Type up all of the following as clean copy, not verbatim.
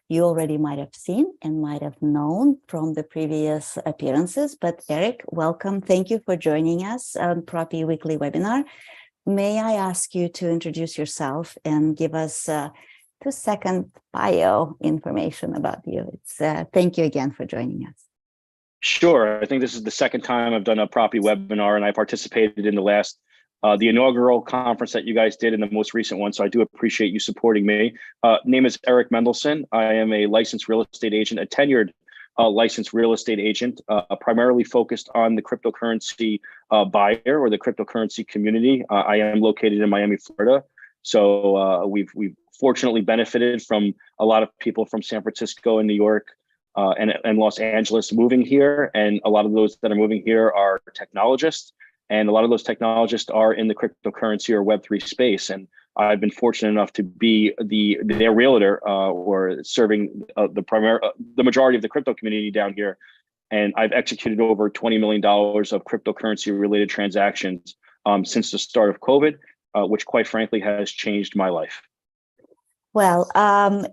you already might have seen and might have known from the previous appearances. But Erik, welcome. Thank you for joining us on Propy Weekly Webinar. May I ask you to introduce yourself and give us 2-second bio information about you? Thank you again for joining us. Sure. I think this is the second time I've done a Propy webinar, and I participated in the inaugural conference that you guys did in the most recent one. So I do appreciate you supporting me. Name is Erik Mendelson. I am a licensed real estate agent, a tenured licensed real estate agent, primarily focused on the cryptocurrency buyer or the cryptocurrency community. I am located in Miami, Florida. So we've fortunately benefited from a lot of people from San Francisco and New York and Los Angeles moving here. And a lot of those that are moving here are technologists. And a lot of those technologists are in the cryptocurrency or Web3 space. And I've been fortunate enough to be their realtor or serving the majority of the crypto community down here. And I've executed over $20 million of cryptocurrency related transactions since the start of COVID, which quite frankly has changed my life. Well,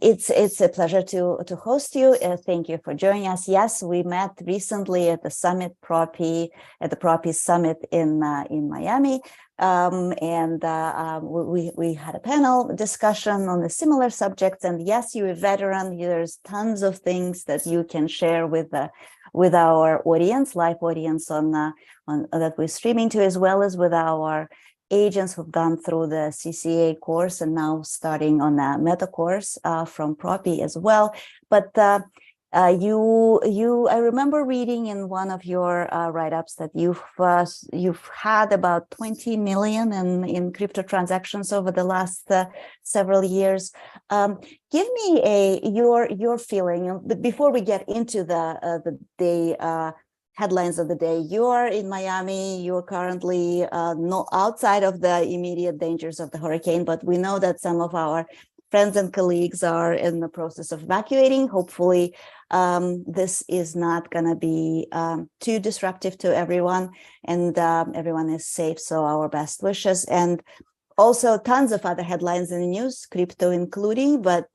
it's a pleasure to host you. Thank you for joining us. Yes, we met recently at the summit at the Propy Summit in Miami, and we had a panel discussion on the similar subjects. And yes, you're a veteran. There's tons of things that you can share with our audience, live audience on that we're streaming to, as well as with our agents who've gone through the CCA course and now starting on a meta course from Propy as well. But I remember reading in one of your write-ups that you've had about 20 million in crypto transactions over the last several years. Give me your feeling. But before we get into the headlines of the day, you're in Miami. You're currently not outside of the immediate dangers of the hurricane, but we know that some of our friends and colleagues are in the process of evacuating. Hopefully, this is not going to be too disruptive to everyone, and everyone is safe. So our best wishes, and also tons of other headlines in the news, crypto including, but.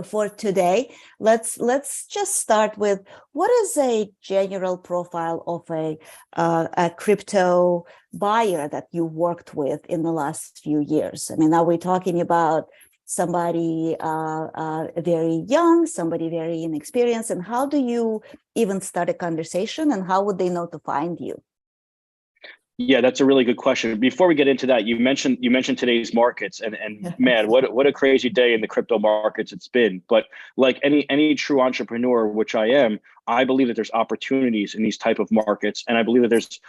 For today, let's just start with what is a general profile of a crypto buyer that you worked with in the last few years. I mean, are we talking about somebody very young, somebody very inexperienced, and how do you even start a conversation, and how would they know to find you? Yeah, that's a really good question. Before we get into that, you mentioned today's markets, and man, what a crazy day in the crypto markets it's been. But like any true entrepreneur, which I am, I believe that there's opportunities in these type of markets, and I believe that there's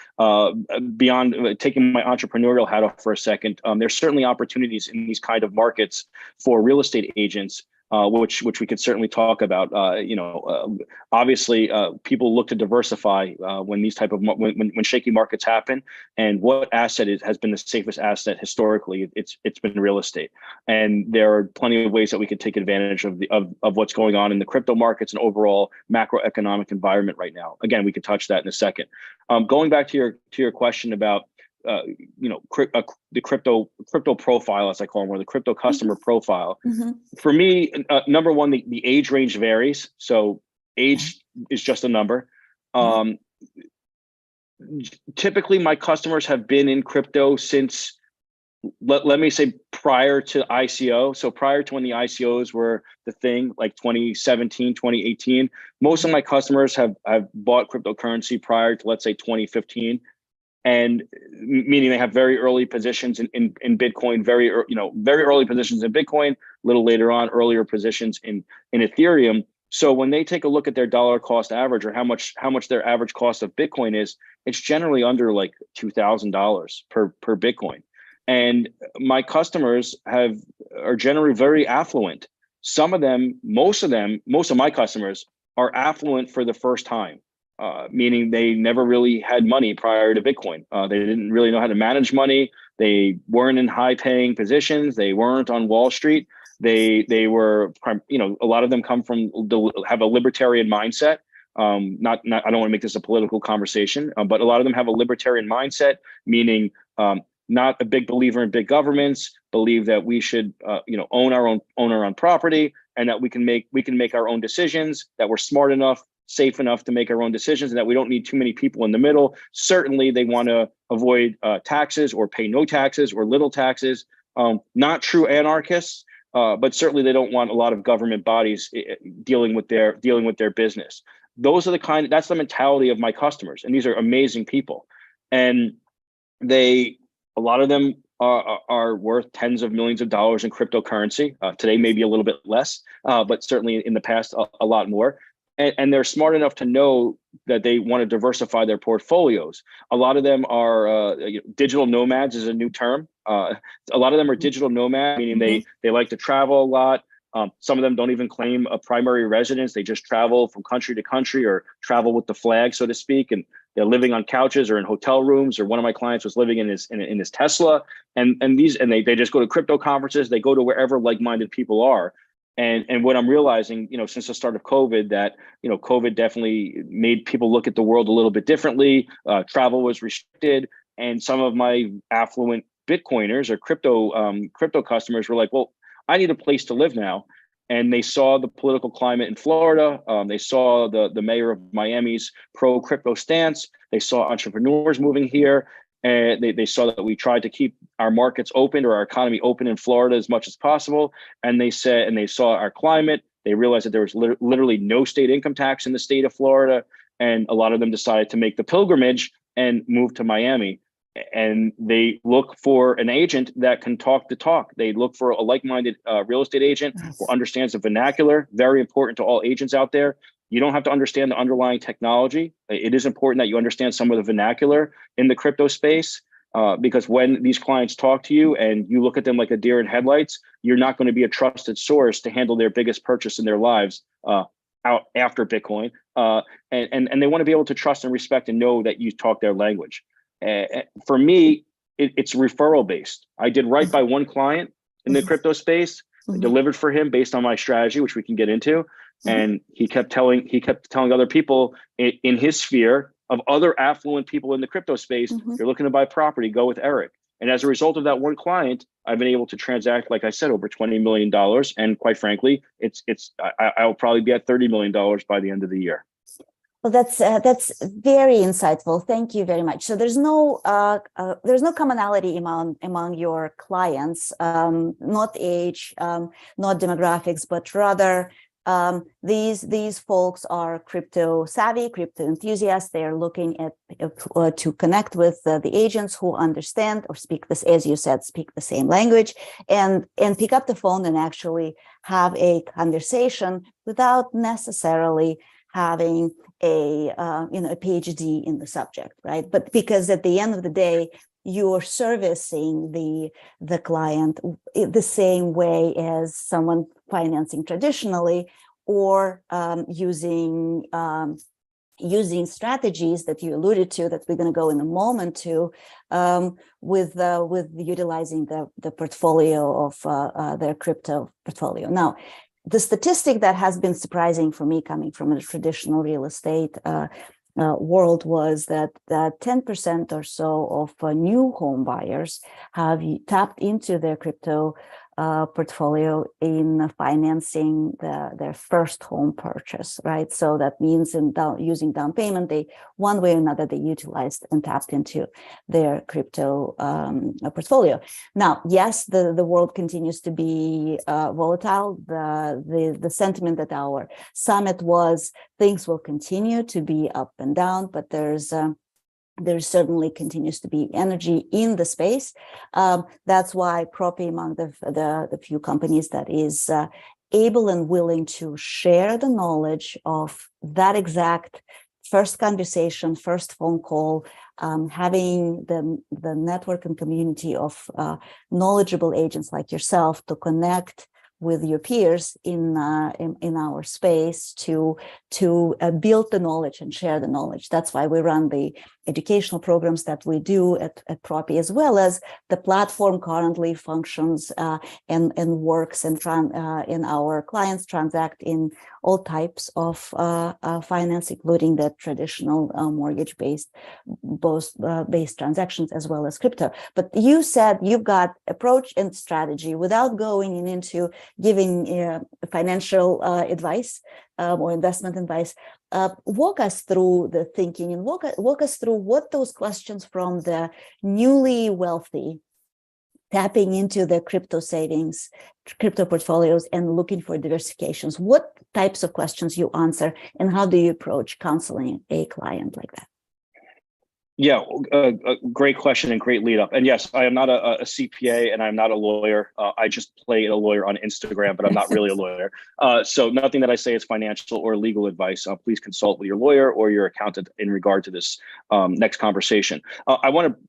beyond taking my entrepreneurial hat off for a second. There's certainly opportunities in these kind of markets for real estate agents. Which we could certainly talk about. Obviously, people look to diversify when these type of when shaky markets happen. And what asset has been the safest asset historically? It's been real estate. And there are plenty of ways that we could take advantage of what's going on in the crypto markets and overall macroeconomic environment right now. Again, we could touch that in a second. Going back to your question about the crypto profile, as I call them, or the crypto customer profile. Mm-hmm. For me, number one, the age range varies. So age is just a number. Typically, my customers have been in crypto since, let me say, prior to ICO. So prior to when the ICOs were the thing, like 2017, 2018, most of my customers have bought cryptocurrency prior to, let's say, 2015. And meaning they have very early positions in Bitcoin, very early positions in Bitcoin, a little later on, earlier positions in Ethereum. So when they take a look at their dollar cost average, or how much their average cost of Bitcoin is, it's generally under like $2,000 per Bitcoin. And my customers are generally very affluent. Some of them, most of my customers are affluent for the first time. Meaning they never really had money prior to Bitcoin. They didn't really know how to manage money. They weren't in high-paying positions. They weren't on Wall Street. They were, a lot of them have a libertarian mindset. I don't want to make this a political conversation, but a lot of them have a libertarian mindset, meaning not a big believer in big governments, believe that we should, own our own property, and that we can make our own decisions, that we're smart enough, safe enough to make our own decisions, and that we don't need too many people in the middle. Certainly, they want to avoid taxes or pay no taxes or little taxes. Not true anarchists, but certainly they don't want a lot of government bodies dealing with their business. That's the mentality of my customers, and these are amazing people, and a lot of them are worth tens of millions of dollars in cryptocurrency. Today, maybe a little bit less, but certainly in the past, a lot more. And they're smart enough to know that they want to diversify their portfolios. A lot of them are digital nomads is a new term. A lot of them are digital nomads, meaning they like to travel a lot. Some of them don't even claim a primary residence. They just travel from country to country or travel with the flag, so to speak. And they're living on couches or in hotel rooms. Or one of my clients was living in his Tesla. And they just go to crypto conferences. They go to wherever like-minded people are. And what I'm realizing, since the start of COVID, that COVID definitely made people look at the world a little bit differently. Travel was restricted, and some of my affluent Bitcoiners or crypto customers were like, "Well, I need a place to live now." And they saw the political climate in Florida. They saw the mayor of Miami's pro-crypto stance. They saw entrepreneurs moving here. And they saw that we tried to keep our markets open or our economy open in Florida as much as possible. And they saw our climate. They realized that there was literally no state income tax in the state of Florida. And a lot of them decided to make the pilgrimage and move to Miami. And they look for an agent that can talk the talk. They look for a like-minded real estate agent who understands the vernacular. Very important to all agents out there. You don't have to understand the underlying technology. It is important that you understand some of the vernacular in the crypto space, because when these clients talk to you and you look at them like a deer in headlights, you're not going to be a trusted source to handle their biggest purchase in their lives out after Bitcoin. And they want to be able to trust and respect and know that you talk their language. For me, it's referral based. I did right by one client in the crypto space, delivered for him based on my strategy, which we can get into. And he kept telling other people in his sphere of other affluent people in the crypto space, if you're looking to buy property, go with Erik. And as a result of that one client, I've been able to transact, like I said, over $20 million. And quite frankly, I'll probably be at $30 million by the end of the year. Well, that's very insightful. Thank you very much. So there's no commonality among your clients, not age, not demographics, but rather these folks are crypto savvy, crypto enthusiasts. They are looking at to connect with the agents who understand or speak this, as you said, speak the same language, and pick up the phone and actually have a conversation without necessarily having a PhD in the subject, right? But because at the end of the day, you're servicing the client the same way as someone financing traditionally, or using strategies that you alluded to that we're going to go in a moment to, with utilizing the portfolio of their crypto portfolio. Now, the statistic that has been surprising for me, coming from a traditional real estate world, was that 10% or so of new home buyers have tapped into their crypto portfolio in financing their first home purchase, right? So that means using down payment, they one way or another they utilized and tapped into their crypto portfolio. Now, yes, the world continues to be volatile. The sentiment at our summit was things will continue to be up and down, but there certainly continues to be energy in the space. That's why Propy, among the few companies that is able and willing to share the knowledge of that exact first conversation, first phone call, having the network and community of knowledgeable agents like yourself to connect with your peers in our space to build the knowledge and share the knowledge. That's why we run the educational programs that we do at Propy, as well as the platform currently functions and works and our clients transact in all types of finance, including the traditional mortgage-based based transactions as well as crypto. But you said you've got approach and strategy without going into giving financial advice or investment advice. Walk us through the thinking and walk us through what those questions from the newly wealthy tapping into their crypto savings, crypto portfolios, and looking for diversifications. What types of questions you answer, and how do you approach counseling a client like that? Yeah, a great question and great lead up. And yes, I am not a CPA and I'm not a lawyer. I just play a lawyer on Instagram, but I'm not really a lawyer. So nothing that I say is financial or legal advice. Please consult with your lawyer or your accountant in regard to this next conversation. I want to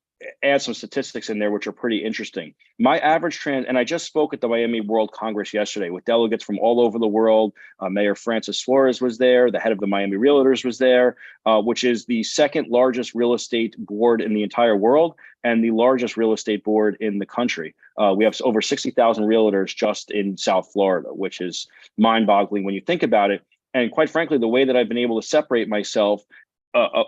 add some statistics in there, which are pretty interesting. My average and I just spoke at the Miami World Congress yesterday with delegates from all over the world. Mayor Francis Suarez was there. The head of the Miami Realtors was there, which is the second largest real estate board in the entire world and the largest real estate board in the country. We have over 60,000 realtors just in South Florida, which is mind-boggling when you think about it. And quite frankly, the way that I've been able to separate myself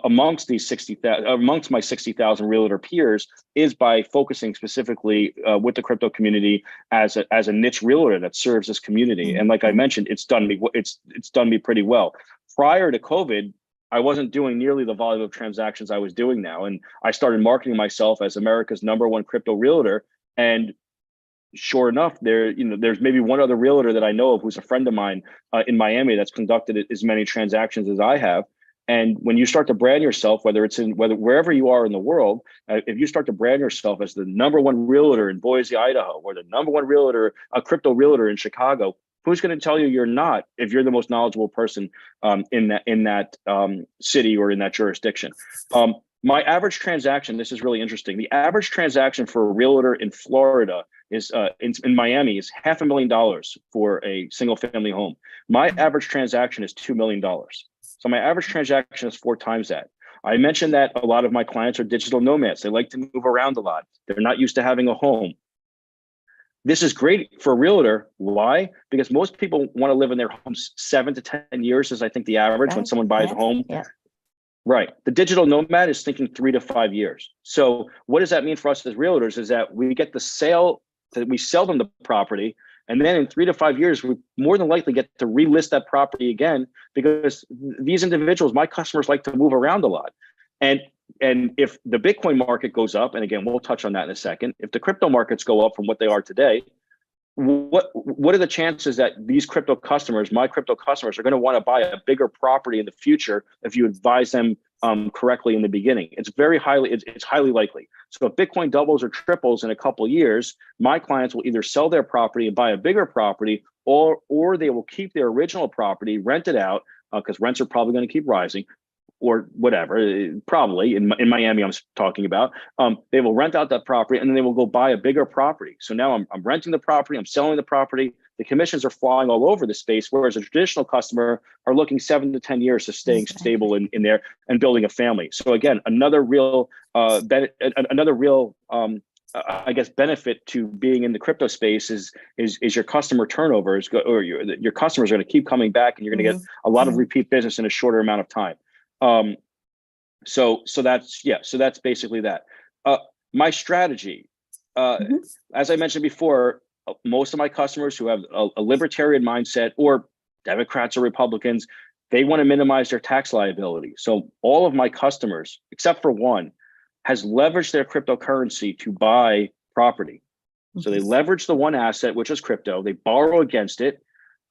amongst my 60,000 realtor peers is by focusing specifically with the crypto community as a niche realtor that serves this community. And like I mentioned, it's done me pretty well. Prior to COVID, I wasn't doing nearly the volume of transactions I was doing now, and I started marketing myself as America's #1 crypto realtor. And sure enough, there's maybe one other realtor that I know of who's a friend of mine in Miami that's conducted as many transactions as I have. And when you start to brand yourself, wherever you are in the world, if you start to brand yourself as the #1 realtor in Boise, Idaho, or the #1 realtor, a crypto realtor in Chicago, who's going to tell you you're not if you're the most knowledgeable person in that city or in that jurisdiction? My average transaction, this is really interesting. The average transaction for a realtor in Florida is in Miami is $500,000 for a single family home. My average transaction is $2 million. So my average transaction is 4 times that. I mentioned that a lot of my clients are digital nomads. They like to move around a lot. They're not used to having a home. This is great for a realtor. Why? Because most people want to live in their homes 7 to 10 years is I think the average when someone buys a home. Yeah. Right. The digital nomad is thinking 3 to 5 years. So what does that mean for us as realtors is that we get the sale, that we sell them the property. And then in 3 to 5 years, we more than likely get to relist that property again, because these individuals, my customers, like to move around a lot. And if the Bitcoin market goes up, and again, we'll touch on that in a second, if the crypto markets go up from what they are today, what are the chances that these crypto customers, my crypto customers, are going to want to buy a bigger property in the future if you advise them correctly in the beginning? It's highly likely. So if Bitcoin doubles or triples in a couple of years, my clients will either sell their property and buy a bigger property, or they will keep their original property, rent it out, because rents are probably going to keep rising, or whatever, probably in Miami, I'm talking about. They will rent out that property and then they will go buy a bigger property. So now I'm renting the property, I'm selling the property. The commissions are flying all over the space, whereas a traditional customer are looking 7 to 10 years to staying stable in there and building a family. So again, another real I guess benefit to being in the crypto space is your customer turnover or your customers are going to keep coming back, and you're going to get a lot of repeat business in a shorter amount of time. So that's basically that. My strategy, as I mentioned before, most of my customers who have a libertarian mindset, or Democrats or Republicans, they want to minimize their tax liability. So all of my customers, except for one, has leveraged their cryptocurrency to buy property. So they leverage the one asset, which is crypto. They borrow against it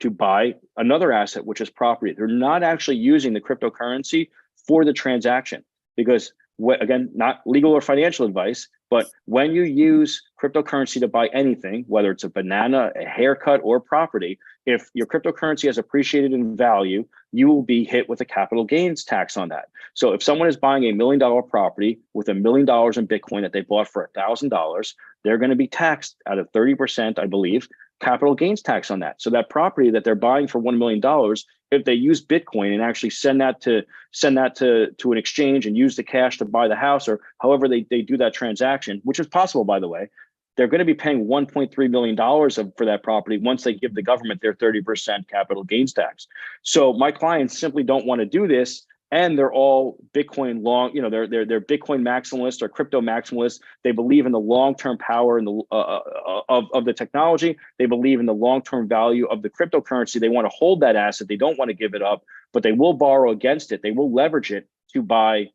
to buy another asset, which is property. They're not actually using the cryptocurrency for the transaction, because again, not legal or financial advice, but when you use cryptocurrency to buy anything, whether it's a banana, a haircut, or property, if your cryptocurrency has appreciated in value, you will be hit with a capital gains tax on that. So if someone is buying $1 million property with $1 million in Bitcoin that they bought for $1,000, they're going to be taxed at a 30%, I believe, capital gains tax on that. So that property that they're buying for $1 million, if they use Bitcoin and actually send that to an exchange and use the cash to buy the house, or however they do that transaction, which is possible, by the way, they're going to be paying $1.3 million for that property once they give the government their 30% capital gains tax. So my clients simply don't want to do this. and they're all Bitcoin long, they're Bitcoin maximalists or crypto maximalists. They believe in the long-term power and the of the technology. They believe in the long-term value of the cryptocurrency. They want to hold that asset. They don't want to give it up, but they will borrow against it. They will leverage it to buy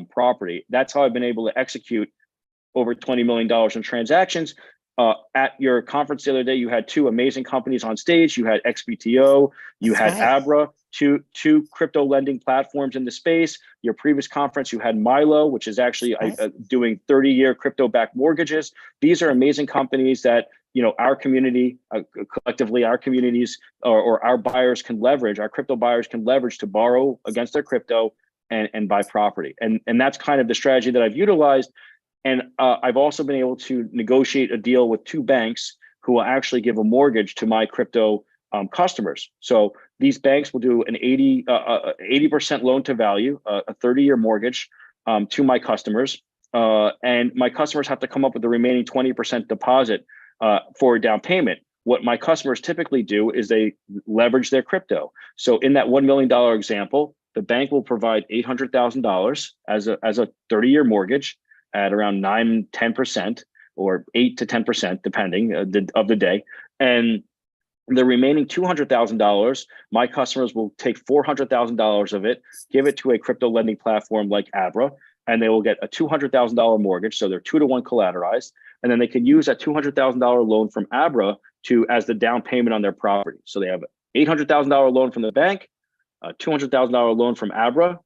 property. That's how I've been able to execute over $20 million in transactions. At your conference the other day, you had two amazing companies on stage. You had XBTO, you had Abra, two crypto lending platforms in the space. Your previous conference, you had Milo, which is actually doing 30-year crypto-backed mortgages. These are amazing companies that our community, collectively, our communities or our buyers can leverage. Our crypto buyers can leverage to borrow against their crypto and buy property. And that's kind of the strategy that I've utilized. And I've also been able to negotiate a deal with two banks who will actually give a mortgage to my crypto customers. So these banks will do an 80% loan to value, a 30-year mortgage to my customers. And my customers have to come up with the remaining 20% deposit for a down payment. What my customers typically do is they leverage their crypto. So in that $1 million example, the bank will provide $800,000 as a 30-year mortgage at around 9-10% or 8 to 10%, depending of the day. And the remaining $200,000, my customers will take $400,000 of it, give it to a crypto lending platform like Abra, and they will get a $200,000 mortgage. So they're 2-to-1 collateralized. And then they can use that $200,000 loan from Abra as the down payment on their property. So they have an $800,000 loan from the bank, a $200,000 loan from Abra.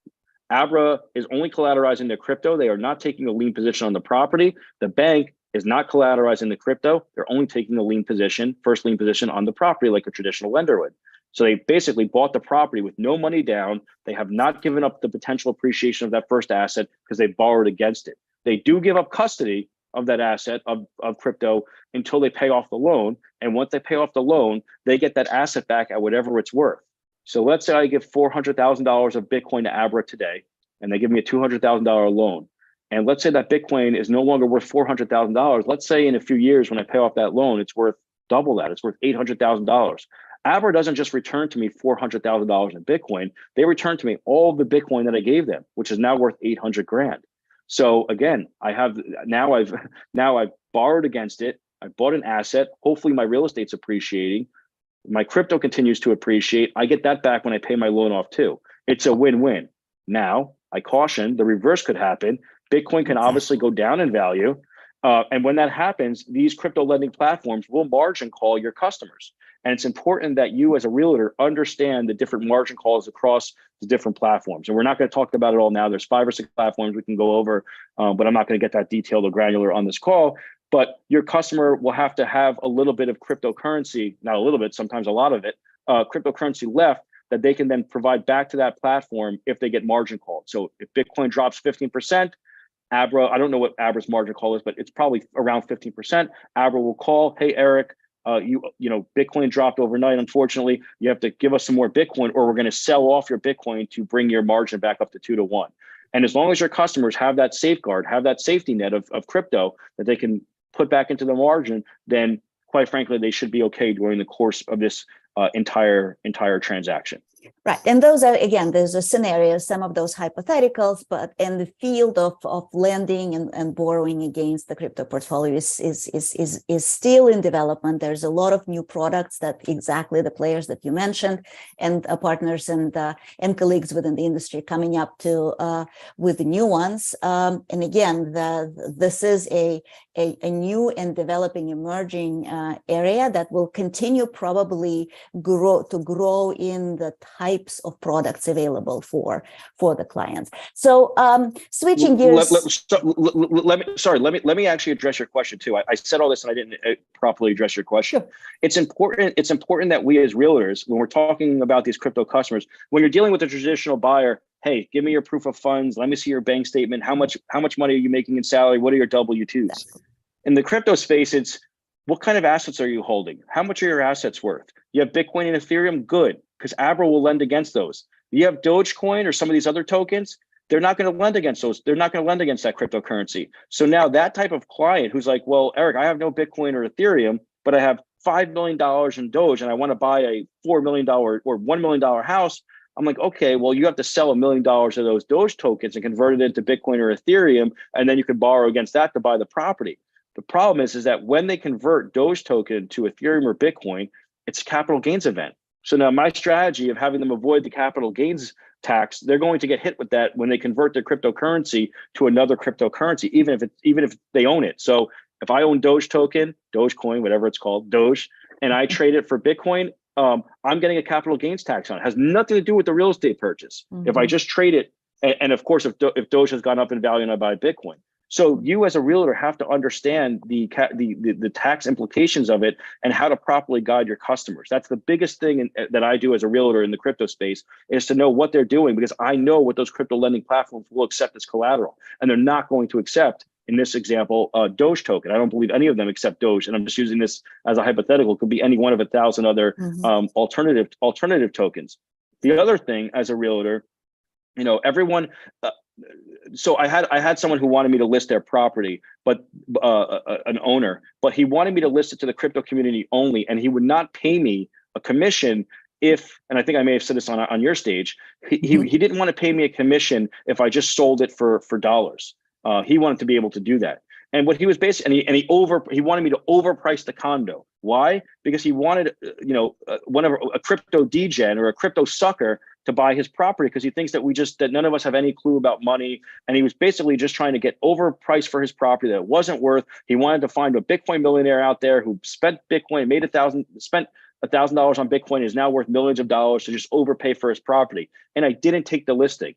Abra is only collateralizing their crypto. They are not taking a lien position on the property. The bank is not collateralizing the crypto. They're only taking a lien position, first lien position on the property like a traditional lender would. So they basically bought the property with no money down. They have not given up the potential appreciation of that first asset because they borrowed against it. They do give up custody of that asset of crypto until they pay off the loan. And once they pay off the loan, they get that asset back at whatever it's worth. So let's say I give $400,000 of Bitcoin to Abra today, and they give me a $200,000 loan. And let's say that Bitcoin is no longer worth $400,000. Let's say in a few years when I pay off that loan, it's worth double that. It's worth $800,000. Abra doesn't just return to me $400,000 in Bitcoin. They return to me all of the Bitcoin that I gave them, which is now worth 800 grand. So again, I've borrowed against it. I bought an asset. Hopefully my real estate's appreciating. My crypto continues to appreciate. I get that back when I pay my loan off too. It's a win-win. Now, I caution the reverse could happen. Bitcoin can obviously go down in value. And when that happens, these crypto lending platforms will margin call your customers. And it's important that you as a realtor understand the different margin calls across the different platforms. And we're not going to talk about it all now. There's 5 or 6 platforms we can go over, but I'm not going to get that detailed or granular on this call. But your customer will have to have a little bit of cryptocurrency, not a little bit, sometimes a lot of it, cryptocurrency left that they can then provide back to that platform if they get margin called. So if Bitcoin drops 15%, Abra, I don't know what Abra's margin call is, but it's probably around 15%. Abra will call, hey, Erik, Bitcoin dropped overnight. Unfortunately, you have to give us some more Bitcoin or we're going to sell off your Bitcoin to bring your margin back up to 2-to-1. And as long as your customers have that safeguard, have that safety net of crypto that they can put back into the margin, then quite frankly, they should be okay during the course of this entire transaction. Right. And those are, again, there's a scenario, some of those hypotheticals, but in the field of lending and borrowing against the crypto portfolio is still in development. There's a lot of new products that exactly the players that you mentioned and partners and colleagues within the industry coming up to with the new ones. And again, this is a new and developing emerging area that will continue probably grow in the types of products available for the clients. So switching gears. Let me actually address your question too. I said all this and I didn't properly address your question. Sure. It's important that we as realtors, when we're talking about these crypto customers, when you're dealing with a traditional buyer, hey, give me your proof of funds. Let me see your bank statement. How much money are you making in salary? What are your W-2s? In the crypto space, it's what kind of assets are you holding? How much are your assets worth? You have Bitcoin and Ethereum? Good, because Abra will lend against those. You have Dogecoin or some of these other tokens? They're not going to lend against those. They're not going to lend against that cryptocurrency. So now that type of client who's like, well, Erik, I have no Bitcoin or Ethereum, but I have $5 million in Doge and I want to buy a $4 million or $1 million house. I'm like, okay, well, you have to sell $1 million of those Doge tokens and convert it into Bitcoin or Ethereum, and then you can borrow against that to buy the property. The problem is that when they convert Doge token to Ethereum or Bitcoin, it's a capital gains event. So now my strategy of having them avoid the capital gains tax, they're going to get hit with that when they convert their cryptocurrency to another cryptocurrency, even if they own it. So if I own Doge token, Dogecoin, whatever it's called, Doge, and I trade it for Bitcoin, I'm getting a capital gains tax on it. It has nothing to do with the real estate purchase. If I just trade it, and of course, if Doge has gone up in value and I buy Bitcoin. So you as a realtor have to understand the tax implications of it and how to properly guide your customers. That's the biggest thing that I do as a realtor in the crypto space, is to know what they're doing, because I know what those crypto lending platforms will accept as collateral, and they're not going to accept, in this example, Doge token. I don't believe any of them accept Doge, and I'm just using this as a hypothetical. It could be any one of 1,000 other alternative tokens. The other thing as a realtor, everyone. So I had someone who wanted me to list their property, but an owner, but he wanted me to list it to the crypto community only, and he would not pay me a commission if, and I think I may have said this on your stage, he didn't want to pay me a commission if I just sold it for dollars. He wanted to be able to do that. And what he was basically, and he wanted me to overprice the condo. Why? Because he wanted, a crypto degen or a crypto sucker to buy his property, because he thinks that none of us have any clue about money. And he was basically just trying to get overpriced for his property that it wasn't worth. He wanted to find a Bitcoin millionaire out there who spent Bitcoin, spent $1,000 on Bitcoin, is now worth millions of dollars, to just overpay for his property. And I didn't take the listing.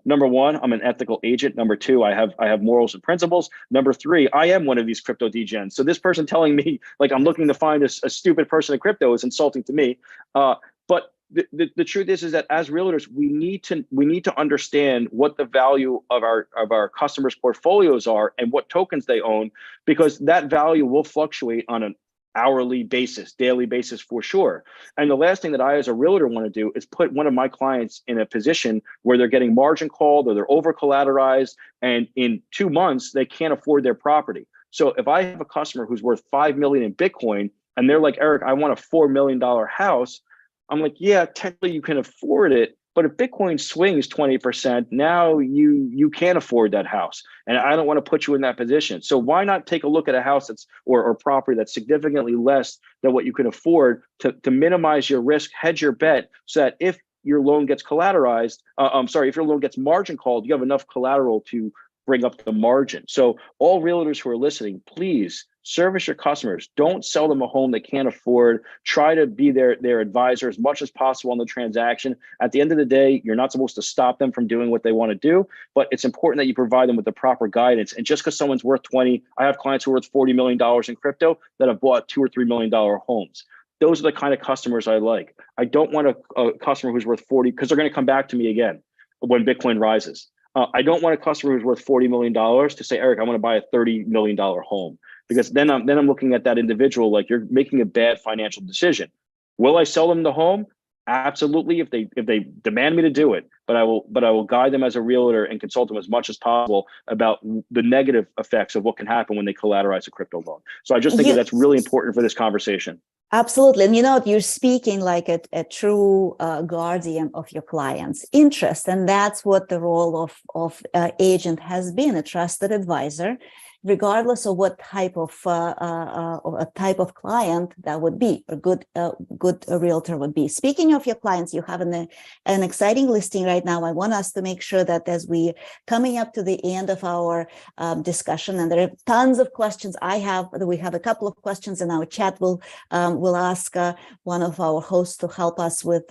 Number one, I'm an ethical agent. Number two, I have morals and principles. Number three, I am one of these crypto degens. So this person telling me like I'm looking to find a stupid person in crypto is insulting to me. But the truth is that as realtors, we need to understand what the value of our customers' portfolios are and what tokens they own, because that value will fluctuate on an hourly basis, daily basis for sure. And the last thing that I as a realtor want to do is put one of my clients in a position where they're getting margin called or they're over collateralized, and in 2 months they can't afford their property. So if I have a customer who's worth 5 million in Bitcoin and they're like, Erik, I want a $4 million house, I'm like, yeah, technically you can afford it, but if Bitcoin swings 20%, now you can't afford that house. And I don't want to put you in that position. So why not take a look at a house that's or property that's significantly less than what you can afford to minimize your risk, hedge your bet, so that if your loan gets collateralized, if your loan gets margin called, you have enough collateral to bring up the margin. So all realtors who are listening, please service your customers. Don't sell them a home they can't afford. Try to be their advisor as much as possible on the transaction. At the end of the day, you're not supposed to stop them from doing what they want to do, but it's important that you provide them with the proper guidance. And just because someone's worth 20, I have clients who are worth $40 million in crypto that have bought $2 or $3 million homes. Those are the kind of customers I like. I don't want a customer who's worth 40, because they're going to come back to me again when Bitcoin rises. I don't want a customer who's worth $40 million to say, Erik, I want to buy a $30 million home, because then I'm looking at that individual like you're making a bad financial decision. Will I sell them the home? Absolutely, if they demand me to do it, but I will guide them as a realtor and consult them as much as possible about the negative effects of what can happen when they collateralize a crypto loan. So I just think that's really important for this conversation. Absolutely. And you're speaking like a true guardian of your client's interest. And that's what the role of agent has been, a trusted advisor, regardless of what type of client that would be, a good realtor would be. Speaking of your clients, you have an exciting listing right now. I want us to make sure that as we coming up to the end of our discussion, and there are tons of questions we have a couple of questions in our chat. We'll ask one of our hosts to help us with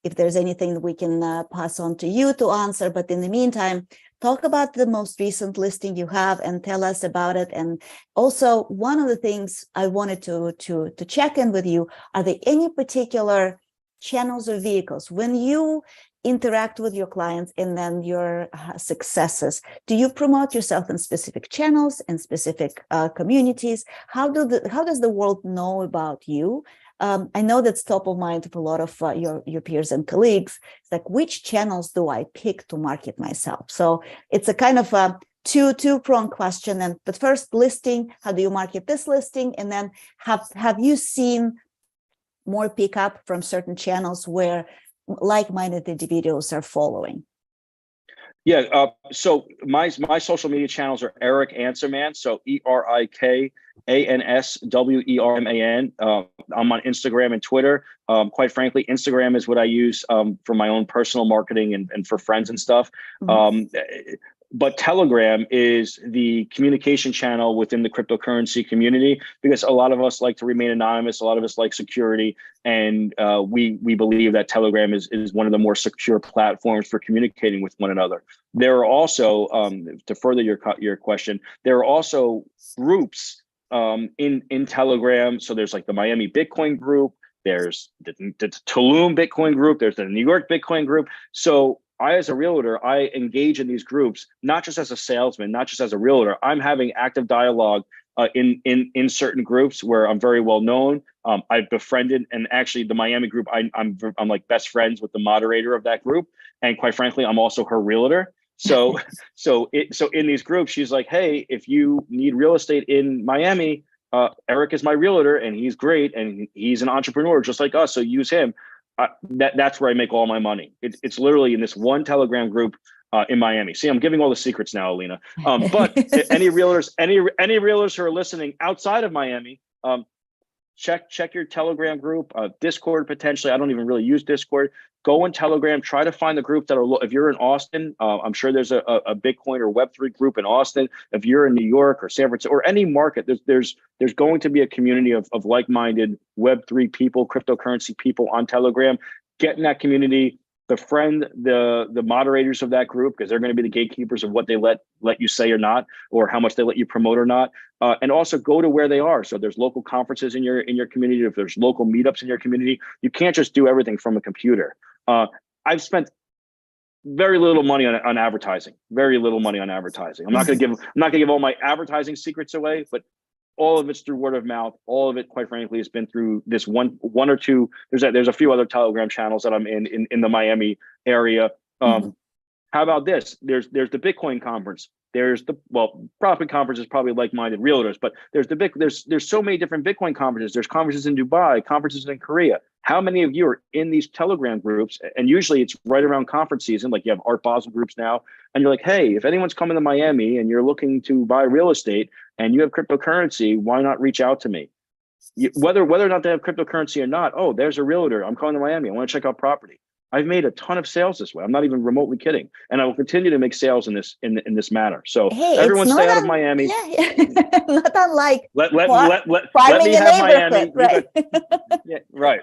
if there's anything that we can pass on to you to answer. But in the meantime, talk about the most recent listing you have and tell us about it. And also, one of the things I wanted to check in with you, are there any particular channels or vehicles when you interact with your clients and then your successes? Do you promote yourself in specific channels and specific communities? How does the world know about you? I know that's top of mind for a lot of your peers and colleagues. It's like, which channels do I pick to market myself? So it's a kind of a two-pronged question. But first, listing, how do you market this listing? And then have you seen more pickup from certain channels where like-minded individuals are following? Yeah. So my social media channels are Erik Answerman. So ErikAnswerman. I'm on Instagram and Twitter. Quite frankly, Instagram is what I use for my own personal marketing and for friends and stuff. Mhm. But Telegram is the communication channel within the cryptocurrency community, because a lot of us like to remain anonymous. A lot of us like security, and we believe that Telegram is one of the more secure platforms for communicating with one another. There are also, to further your question, there are also groups in Telegram. So there's like the Miami Bitcoin group. There's the Tulum Bitcoin group. There's the New York Bitcoin group. So I, as a realtor, I engage in these groups, not just as a salesman, not just as a realtor. I'm having active dialogue in certain groups where I'm very well known. I've befriended, and actually the Miami group, I'm like best friends with the moderator of that group, and quite frankly, I'm also her realtor. So in these groups, she's like, hey, if you need real estate in Miami, Erik is my realtor, and he's great, and he's an entrepreneur just like us. So use him. That's where I make all my money. It's literally in this one Telegram group in Miami. See, I'm giving all the secrets now, Alina. But any realtors who are listening outside of Miami, check your Telegram group, Discord potentially. I don't even really use Discord. Go in Telegram, try to find the group that are, if you're in Austin, I'm sure there's a Bitcoin or Web3 group in Austin. If you're in New York or San Francisco or any market, there's going to be a community of like-minded Web3 people, cryptocurrency people on Telegram. Get in that community, befriend the moderators of that group, because they're going to be the gatekeepers of what they let you say or not, or how much they let you promote or not. And also go to where they are. So there's local conferences in your community. If there's local meetups in your community, you can't just do everything from a computer. I've spent very little money on advertising. Very little money on advertising. I'm not going to give all my advertising secrets away, but all of it's through word of mouth. All of it, quite frankly, has been through this one or two. There's a few other Telegram channels that I'm in the Miami area. How about this? There's the Bitcoin conference. There's the Propy conference is probably like-minded realtors, but there's so many different Bitcoin conferences. There's conferences in Dubai, conferences in Korea. How many of you are in these Telegram groups? And usually it's right around conference season. Like you have Art Basel groups now, and you're like, hey, if anyone's coming to Miami and you're looking to buy real estate and you have cryptocurrency, why not reach out to me? Whether or not they have cryptocurrency or not. Oh, there's a realtor. I'm calling to Miami. I want to check out property. I've made a ton of sales this way. I'm not even remotely kidding, and I will continue to make sales in this manner. So Hey, everyone stay out of Miami. Yeah. Not unlike Let farming me a have neighborhood, Miami. right? Yeah, right.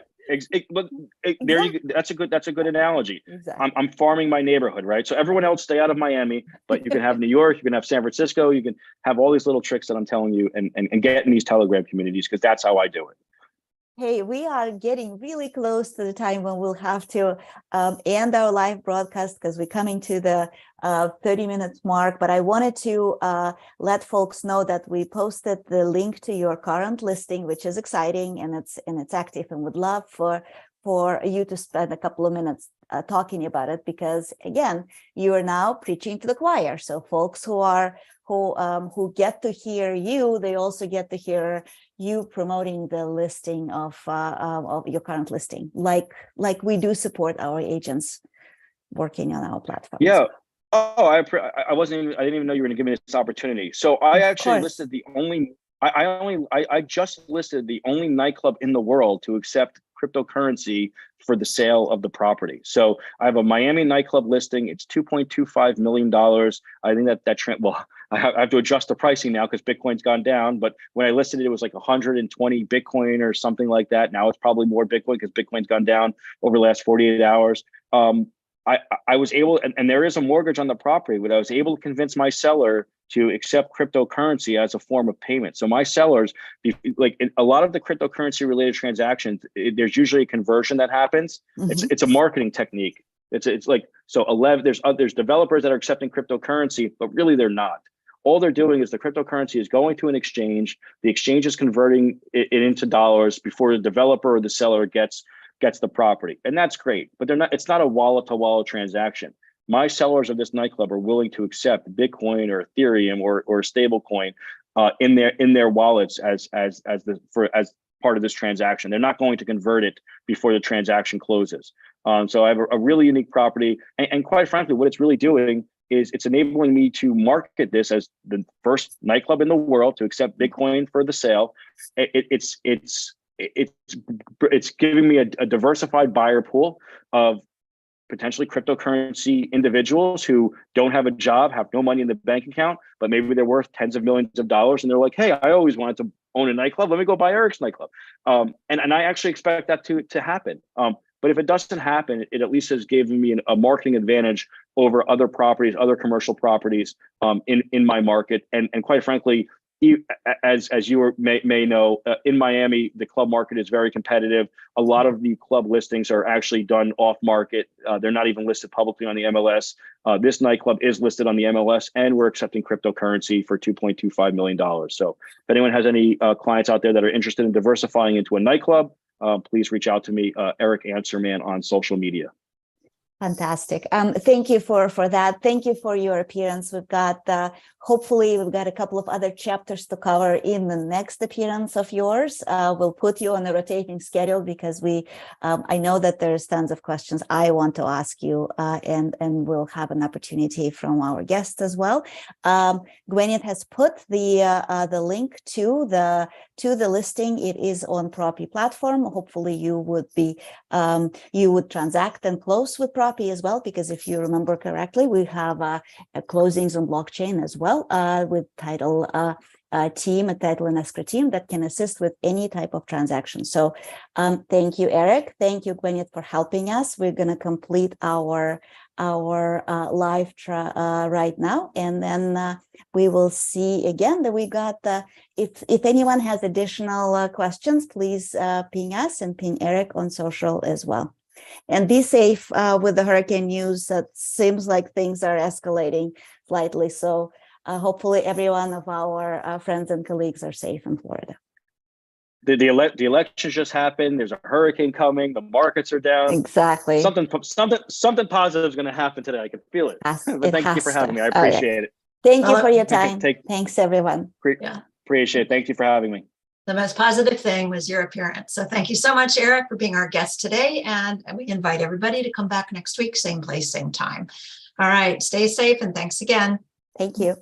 There you go. That's a good analogy. Exactly. I'm farming my neighborhood, right? So everyone else stay out of Miami, but you can have New York, you can have San Francisco, you can have all these little tricks that I'm telling you, and get in these Telegram communities, because that's how I do it. Hey, we are getting really close to the time when we'll have to end our live broadcast, because we're coming to the 30 minutes mark. But I wanted to let folks know that we posted the link to your current listing, which is exciting, and it's active, and would love for you to spend a couple of minutes talking about it, because again, you are now preaching to the choir. So folks who get to hear you, they also get to hear you promoting the listing of your current listing, like we do support our agents working on our platform. Yeah. Oh, I didn't even know you were going to give me this opportunity. So I actually listed the only. I just listed the only nightclub in the world to accept cryptocurrency for the sale of the property. So I have a Miami nightclub listing. It's $2.25 million. I think I have to adjust the pricing now because Bitcoin's gone down. But when I listed it, it was like 120 Bitcoin or something like that. Now it's probably more Bitcoin because Bitcoin's gone down over the last 48 hours. I was able, and there is a mortgage on the property, but I was able to convince my seller to accept cryptocurrency as a form of payment. So my sellers, like a lot of the cryptocurrency related transactions, there's usually a conversion that happens. It's a marketing technique. It's like, so there's developers that are accepting cryptocurrency, but really they're not. All they're doing is the cryptocurrency is going to an exchange. The exchange is converting it into dollars before the developer or the seller gets the property. And that's great, but it's not a wallet to wallet transaction. My sellers of this nightclub are willing to accept Bitcoin or Ethereum or stable coin in their wallets as part of this transaction. They're not going to convert it before the transaction closes. So I have a really unique property, and quite frankly, what it's really doing is it's enabling me to market this as the first nightclub in the world to accept Bitcoin for the sale. It's giving me a diversified buyer pool of potentially cryptocurrency individuals who don't have a job, have no money in the bank account, but maybe they're worth tens of millions of dollars, and they're like, "Hey, I always wanted to own a nightclub. Let me go buy Erik's nightclub." And I actually expect that to happen. But if it doesn't happen, it at least has given me a marketing advantage over other properties, other commercial properties in my market. And quite frankly, as you may know, in Miami, the club market is very competitive. A lot of the club listings are actually done off market. They're not even listed publicly on the MLS. This nightclub is listed on the MLS, and we're accepting cryptocurrency for $2.25 million. So if anyone has any clients out there that are interested in diversifying into a nightclub, please reach out to me, Erik Answerman, on social media. Fantastic. Thank you for that. Thank you for your appearance. We've got, hopefully we've got a couple of other chapters to cover in the next appearance of yours. We'll put you on a rotating schedule because I know that there's tons of questions I want to ask you, and we'll have an opportunity from our guests as well. Gwyneth has put the link to the listing. It is on Propy platform. Hopefully you would transact and close with Propy as well, because if you remember correctly, we have closings on blockchain as well, with title team, a title and escrow team that can assist with any type of transaction. So thank you, Erik. Thank you, Gwyneth, for helping us. We're going to complete our live right now, and then we will see again that we got if anyone has additional questions, please ping us and ping Erik on social as well. And be safe with the hurricane news. It seems like things are escalating slightly. So hopefully every one of our friends and colleagues are safe in Florida. The elections just happened. There's a hurricane coming. The markets are down. Exactly. Something positive is going to happen today. I can feel it. But thank you for having me. I appreciate it. Thank you for your time. Thanks, everyone. Appreciate it. Thank you for having me. The most positive thing was your appearance. So thank you so much, Erik, for being our guest today. And we invite everybody to come back next week, same place, same time. All right. Stay safe. And thanks again. Thank you.